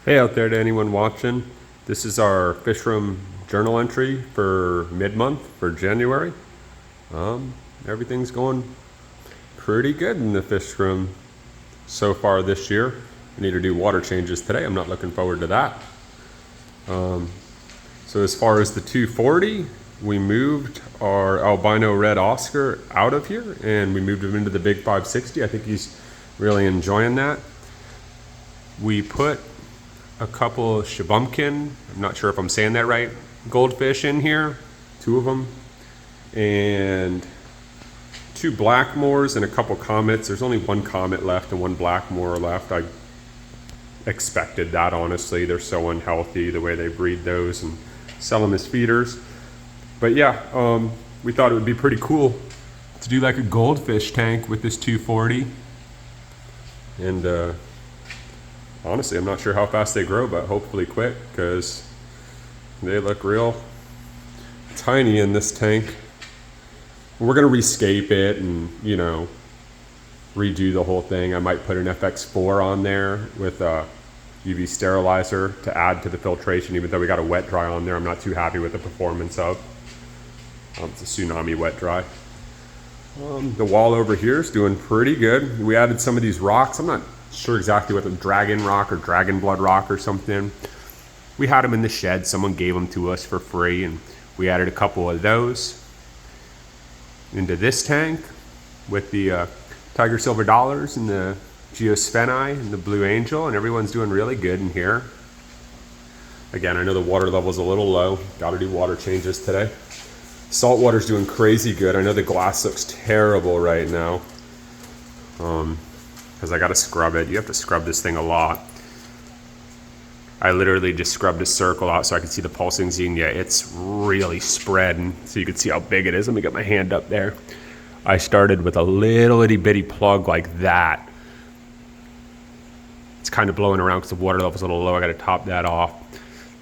Hey out there to anyone watching. This is our fish room journal entry for mid-month for January. Everything's going pretty good in the fish room so far this year. I need to do water changes today. I'm not looking forward to that. So as far as the 240, we moved our albino red Oscar out of here and we moved him into the big 560. I think he's really enjoying that. We put a couple Shabumpkin, I'm not sure if I'm saying that right, goldfish in here, 2 of them, and 2 Blackmores and a couple Comets. There's only 1 Comet left and 1 Blackmore left. I expected that, honestly. They're so unhealthy the way they breed those and sell them as feeders. But yeah, we thought it would be pretty cool to do like a goldfish tank with this 240. And honestly, I'm not sure how fast they grow, but hopefully quick, because they look real tiny in this tank. We're gonna rescape it and, you know, redo the whole thing. I might put an FX4 on there with a UV sterilizer to add to the filtration, even though we got a wet dry on there. I'm not too happy with the performance of. It's a Tsunami wet dry. The wall over here is doing pretty good. We added some of these rocks. I'm not sure exactly what the dragon rock or dragon blood rock or something. We had them in the shed. Someone gave them to us for free, and we added a couple of those into this tank with the Tiger Silver Dollars and the Geospheni and the Blue Angel, and everyone's doing really good in here. Again, I know the water level's a little low. Got to do water changes today. Salt water's doing crazy good. I know the glass looks terrible right now, because I got to scrub it. You have to scrub this thing a lot. I literally just scrubbed a circle out so I could see the pulsing xenia. It's really spreading, so you can see how big it is. Let me get my hand up there. I started with a little itty bitty plug like that. It's kind of blowing around because the water level's a little low. I got to top that off.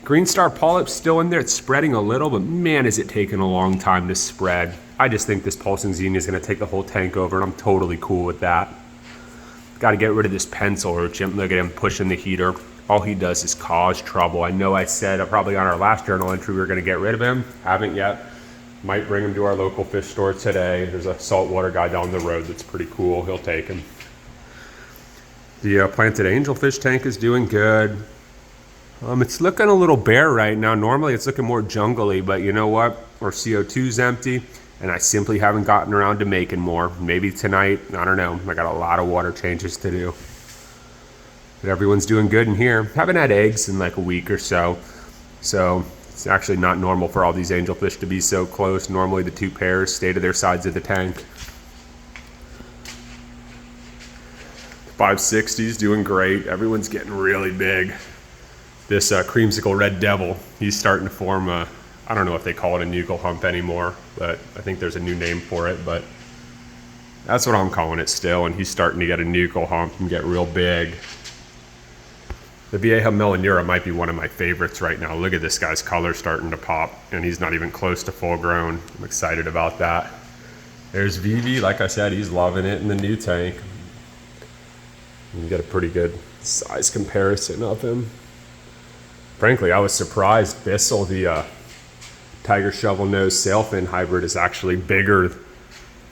Green Star Polyp's still in there. It's spreading a little, but man, is it taking a long time to spread. I just think this pulsing xenia is going to take the whole tank over, and I'm totally cool with that. Got to get rid of this pencil roach. Look at him pushing the heater. All he does is cause trouble. I know I said probably on our last journal entry we were going to get rid of him. Haven't yet. Might bring him to our local fish store today. There's a saltwater guy down the road that's pretty cool. He'll take him. The planted angelfish tank is doing good. It's looking a little bare right now. Normally it's looking more jungly, but you know what? Our CO2's empty, and I simply haven't gotten around to making more. Maybe tonight, I don't know. I got a lot of water changes to do. But everyone's doing good in here. Haven't had eggs in like a week or so. So it's actually not normal for all these angelfish to be so close. Normally the 2 pairs stay to their sides of the tank. 560's doing great. Everyone's getting really big. This creamsicle red devil, he's starting to form a, I don't know if they call it a nuchal hump anymore, but I think there's a new name for it, but that's what I'm calling it still, and he's starting to get a nuchal hump and get real big. The Vieja Melanura might be one of my favorites right now. Look at this guy's color starting to pop, and he's not even close to full grown. I'm excited about that. There's Vivi, like I said, he's loving it in the new tank. You get a pretty good size comparison of him. Frankly, I was surprised Bissell, the Tiger Shovel Nose Sailfin hybrid, is actually bigger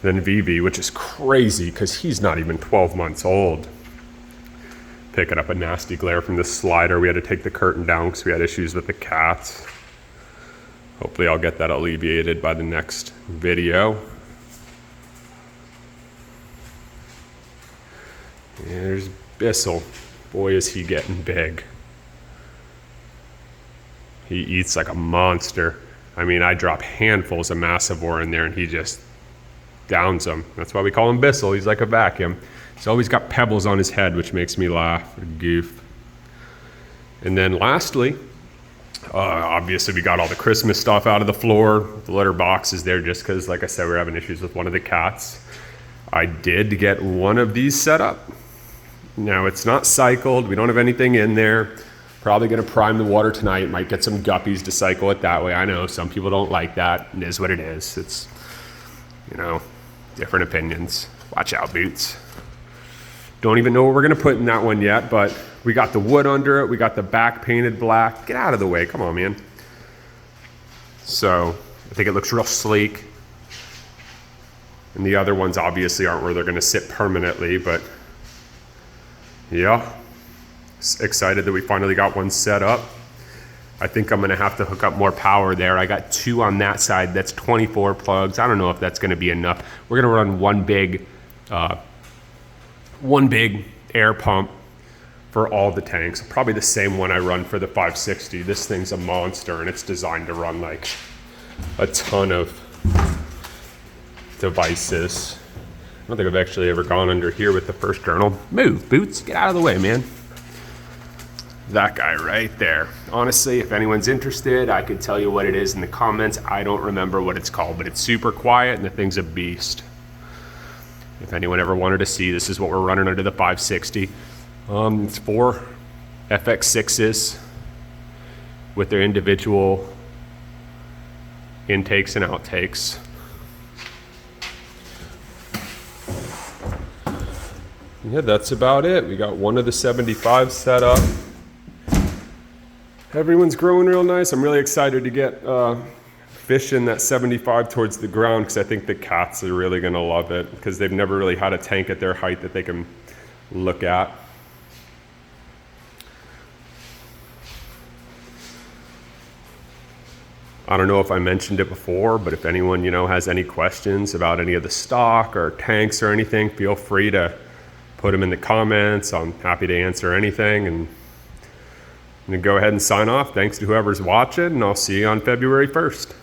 than Vivi, which is crazy because he's not even 12 months old. Picking up a nasty glare from the slider. We had to take the curtain down because we had issues with the cats. Hopefully I'll get that alleviated by the next video. There's Bissell. Boy, is he getting big. He eats like a monster. I mean, I drop handfuls of massivore in there and he just downs them. That's why we call him Bissell. He's like a vacuum. He's always got pebbles on his head, which makes me laugh or goof. And then lastly, obviously we got all the Christmas stuff out of the floor. The litter box is there just because, like I said, we're having issues with one of the cats. I did get one of these set up. Now it's not cycled. We don't have anything in there. Probably gonna prime the water tonight. Might get some guppies to cycle it that way. I know some people don't like that. It is what it is. It's, you know, different opinions. Watch out, Boots. Don't even know what we're gonna put in that one yet, but we got the wood under it. We got the back painted black. Get out of the way, come on, man. So I think it looks real sleek. And the other ones obviously aren't where they're gonna sit permanently, but yeah, excited that we finally got one set up. I think I'm gonna have to hook up more power there. I got 2 on that side, that's 24 plugs. I don't know if that's gonna be enough. We're gonna run one big air pump for all the tanks. Probably the same one I run for the 560. This thing's a monster and it's designed to run like a ton of devices. I don't think I've actually ever gone under here with the first journal. Move, Boots, get out of the way, man. That guy right there. Honestly, if anyone's interested, I could tell you what it is in the comments. I don't remember what it's called, but it's super quiet and the thing's a beast. If anyone ever wanted to see, this is what we're running under the 560. It's 4 FX6s with their individual intakes and outtakes. Yeah, that's about it. We got one of the 75s set up. Everyone's growing real nice. I'm really excited to get fishing that 75 towards the ground because I think the cats are really gonna love it because they've never really had a tank at their height that they can look at. I don't know if I mentioned it before, but if anyone, has any questions about any of the stock or tanks or anything, feel free to put them in the comments. I'm happy to answer anything, and I'm gonna go ahead and sign off. Thanks to whoever's watching, and I'll see you on February 1st.